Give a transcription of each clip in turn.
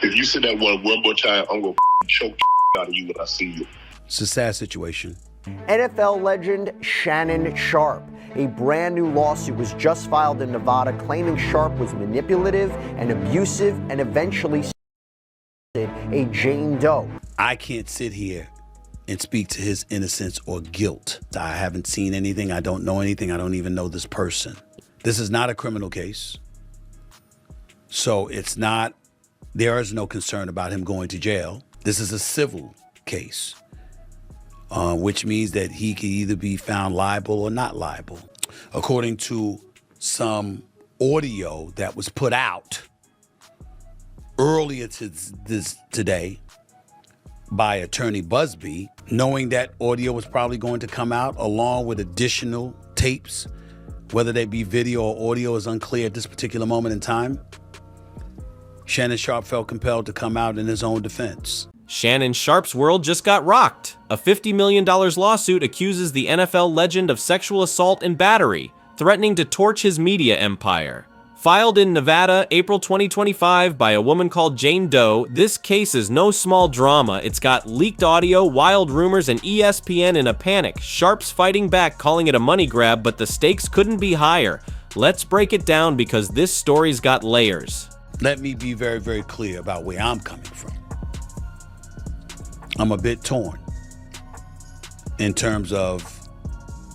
If you say that one more time, I'm going to choke out of you when I see you. It's a sad situation. NFL legend Shannon Sharpe. A brand new lawsuit was just filed in Nevada claiming Sharpe was manipulative and abusive and eventually a Jane Doe. I can't sit here and speak to his innocence or guilt. I haven't seen anything. I don't know anything. I don't even know this person. This is not a criminal case. So there is no concern about him going to jail. This is a civil case, which means that he can either be found liable or not liable. According to some audio that was put out earlier today by Attorney Busby, knowing that audio was probably going to come out along with additional tapes, whether they be video or audio is unclear at this particular moment in time, Shannon Sharpe felt compelled to come out in his own defense. Shannon Sharpe's world just got rocked. A $50 million lawsuit accuses the NFL legend of sexual assault and battery, threatening to torch his media empire. Filed in Nevada, April 2025 by a woman called Jane Doe, this case is no small drama. It's got leaked audio, wild rumors, and ESPN in a panic. Sharpe's fighting back, calling it a money grab, but the stakes couldn't be higher. Let's break it down because this story's got layers. Let me be very, very clear about where I'm coming from. I'm a bit torn in terms of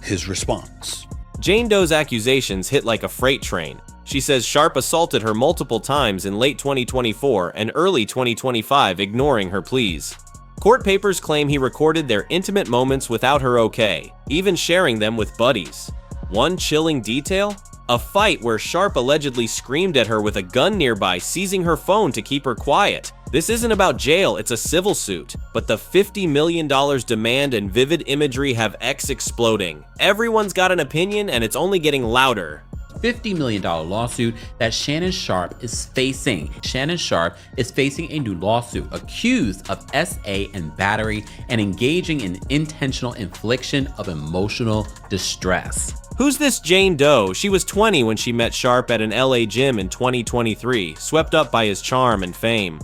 his response. Jane Doe's accusations hit like a freight train. She says Sharpe assaulted her multiple times in late 2024 and early 2025, ignoring her pleas. Court papers claim he recorded their intimate moments without her okay, even sharing them with buddies. One chilling detail? A fight where Sharpe allegedly screamed at her with a gun nearby, seizing her phone to keep her quiet. This isn't about jail, it's a civil suit. But the $50 million demand and vivid imagery have X exploding. Everyone's got an opinion and it's only getting louder. $50 million lawsuit that Shannon Sharpe is facing. Shannon Sharpe is facing a new lawsuit accused of SA and battery and engaging in intentional infliction of emotional distress. Who's this Jane Doe? She was 20 when she met Sharpe at an LA gym in 2023, swept up by his charm and fame.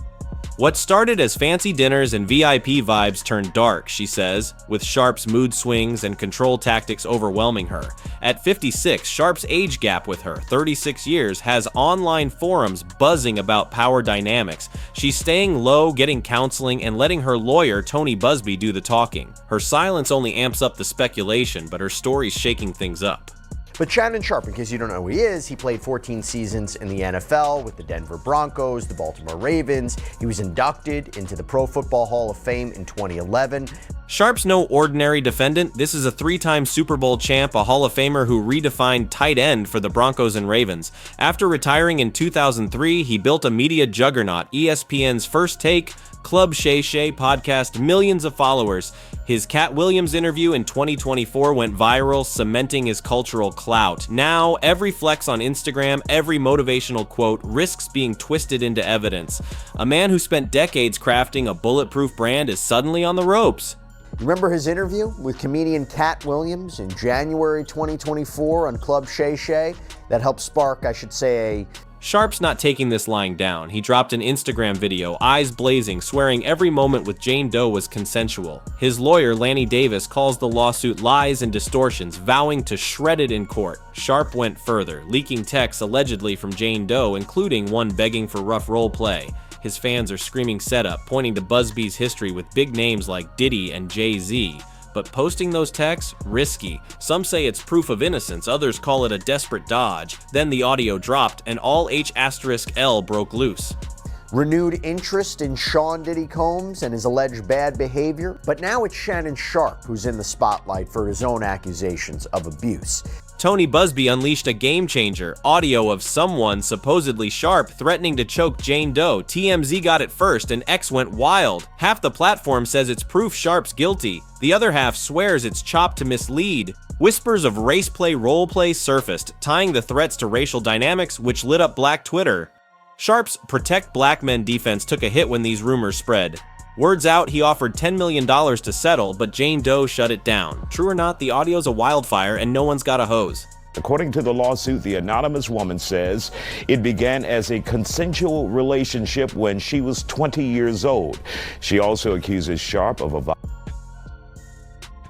What started as fancy dinners and VIP vibes turned dark, she says, with Sharpe's mood swings and control tactics overwhelming her. At 56, Sharpe's age gap with her, 36 years, has online forums buzzing about power dynamics. She's staying low, getting counseling, and letting her lawyer, Tony Busby, do the talking. Her silence only amps up the speculation, but her story's shaking things up. But Shannon Sharpe, in case you don't know who he is, he played 14 seasons in the NFL with the Denver Broncos, the Baltimore Ravens. He was inducted into the Pro Football Hall of Fame in 2011. Sharpe's no ordinary defendant. This is a three-time Super Bowl champ, a Hall of Famer who redefined tight end for the Broncos and Ravens. After retiring in 2003, he built a media juggernaut, ESPN's First Take, Club Shay Shay podcast, millions of followers. His Cat Williams interview in 2024 went viral, cementing his cultural clout. Now, every flex on Instagram, every motivational quote risks being twisted into evidence. A man who spent decades crafting a bulletproof brand is suddenly on the ropes. Remember his interview with comedian Cat Williams in January 2024 on Club Shay Shay? That helped spark, I should say, Sharpe's not taking this lying down. He dropped an Instagram video, eyes blazing, swearing every moment with Jane Doe was consensual. His lawyer, Lanny Davis, calls the lawsuit lies and distortions, vowing to shred it in court. Sharpe went further, leaking texts allegedly from Jane Doe, including one begging for rough role play. His fans are screaming setup, pointing to Busby's history with big names like Diddy and Jay-Z. But posting those texts? Risky. Some say it's proof of innocence, others call it a desperate dodge. Then the audio dropped and all H*L broke loose. Renewed interest in Sean Diddy Combs and his alleged bad behavior, but now it's Shannon Sharpe who's in the spotlight for his own accusations of abuse. Tony Busby unleashed a game changer, audio of someone, supposedly Sharpe, threatening to choke Jane Doe. TMZ got it first and X went wild. Half the platform says it's proof Sharpe's guilty. The other half swears it's chopped to mislead. Whispers of race play, role play surfaced, tying the threats to racial dynamics, which lit up Black Twitter. Sharpe's Protect Black Men defense took a hit when these rumors spread. Words out, he offered $10 million to settle, but Jane Doe shut it down. True or not, the audio's a wildfire and no one's got a hose. According to the lawsuit, the anonymous woman says it began as a consensual relationship when she was 20 years old. She also accuses Sharpe of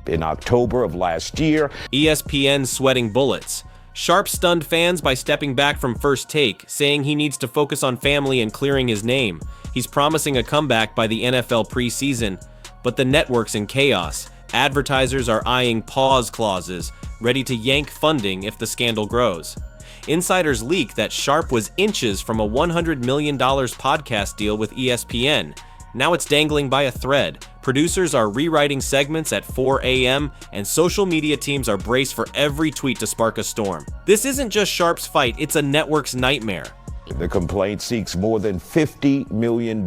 in October of last year. ESPN sweating bullets. Sharpe stunned fans by stepping back from First Take, saying he needs to focus on family and clearing his name. He's promising a comeback by the NFL preseason, but the network's in chaos. Advertisers are eyeing pause clauses, ready to yank funding if the scandal grows. Insiders leak that Sharpe was inches from a $100 million podcast deal with ESPN. Now it's dangling by a thread. Producers are rewriting segments at 4 a.m., and social media teams are braced for every tweet to spark a storm. This isn't just Sharpe's fight, it's a network's nightmare. The complaint seeks more than $50 million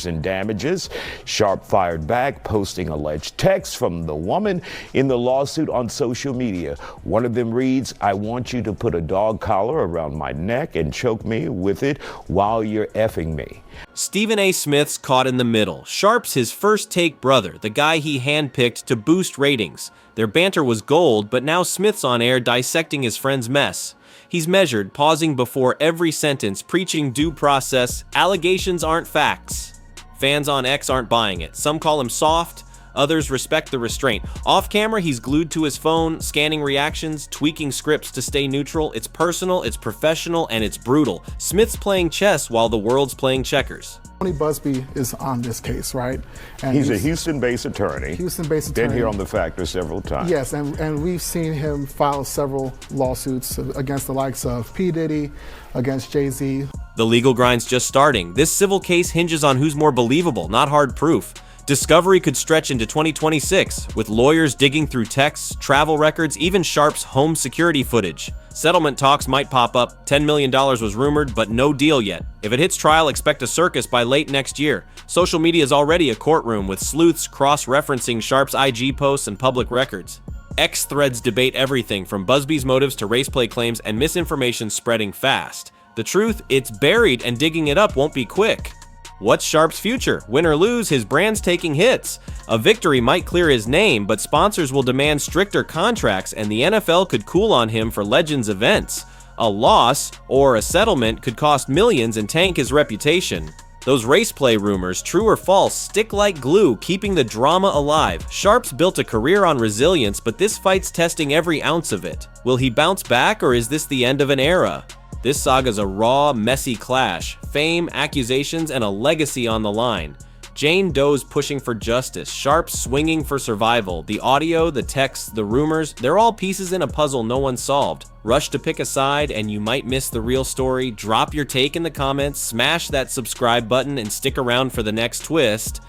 in damages. Sharpe fired back, posting alleged texts from the woman in the lawsuit on social media. One of them reads, "I want you to put a dog collar around my neck and choke me with it while you're effing me." Stephen A. Smith's caught in the middle. Sharpe's his First Take brother, the guy he handpicked to boost ratings. Their banter was gold, but now Smith's on air dissecting his friend's mess. He's measured, pausing before every sentence, preaching due process. Allegations aren't facts. Fans on X aren't buying it. Some call him soft, others respect the restraint. Off camera, he's glued to his phone, scanning reactions, tweaking scripts to stay neutral. It's personal, it's professional, and it's brutal. Smith's playing chess while the world's playing checkers. Tony Busby is on this case, right? And he's a Houston-based attorney. Houston-based attorney. Been here on The Factor several times. Yes, and we've seen him file several lawsuits against the likes of P. Diddy, against Jay-Z. The legal grind's just starting. This civil case hinges on who's more believable, not hard proof. Discovery could stretch into 2026, with lawyers digging through texts, travel records, even Sharpe's home security footage. Settlement talks might pop up. $10 million was rumored, but no deal yet. If it hits trial, expect a circus by late next year. Social media is already a courtroom, with sleuths cross-referencing Sharpe's IG posts and public records. X threads debate everything from Busby's motives to race play claims, and misinformation spreading fast. The truth, it's buried, and digging it up won't be quick. What's Sharpe's future? Win or lose, his brand's taking hits. A victory might clear his name, but sponsors will demand stricter contracts, and the NFL could cool on him for Legends events. A loss, or a settlement, could cost millions and tank his reputation. Those race play rumors, true or false, stick like glue, keeping the drama alive. Sharpe's built a career on resilience, but this fight's testing every ounce of it. Will he bounce back, or is this the end of an era? This saga's a raw, messy clash. Fame, accusations, and a legacy on the line. Jane Doe's pushing for justice, Sharpe swinging for survival. The audio, the texts, the rumors, they're all pieces in a puzzle no one solved. Rush to pick a side and you might miss the real story. Drop your take in the comments, smash that subscribe button, and stick around for the next twist.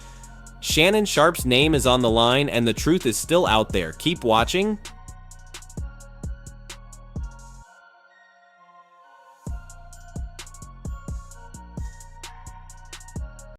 Shannon Sharpe's name is on the line and the truth is still out there. Keep watching.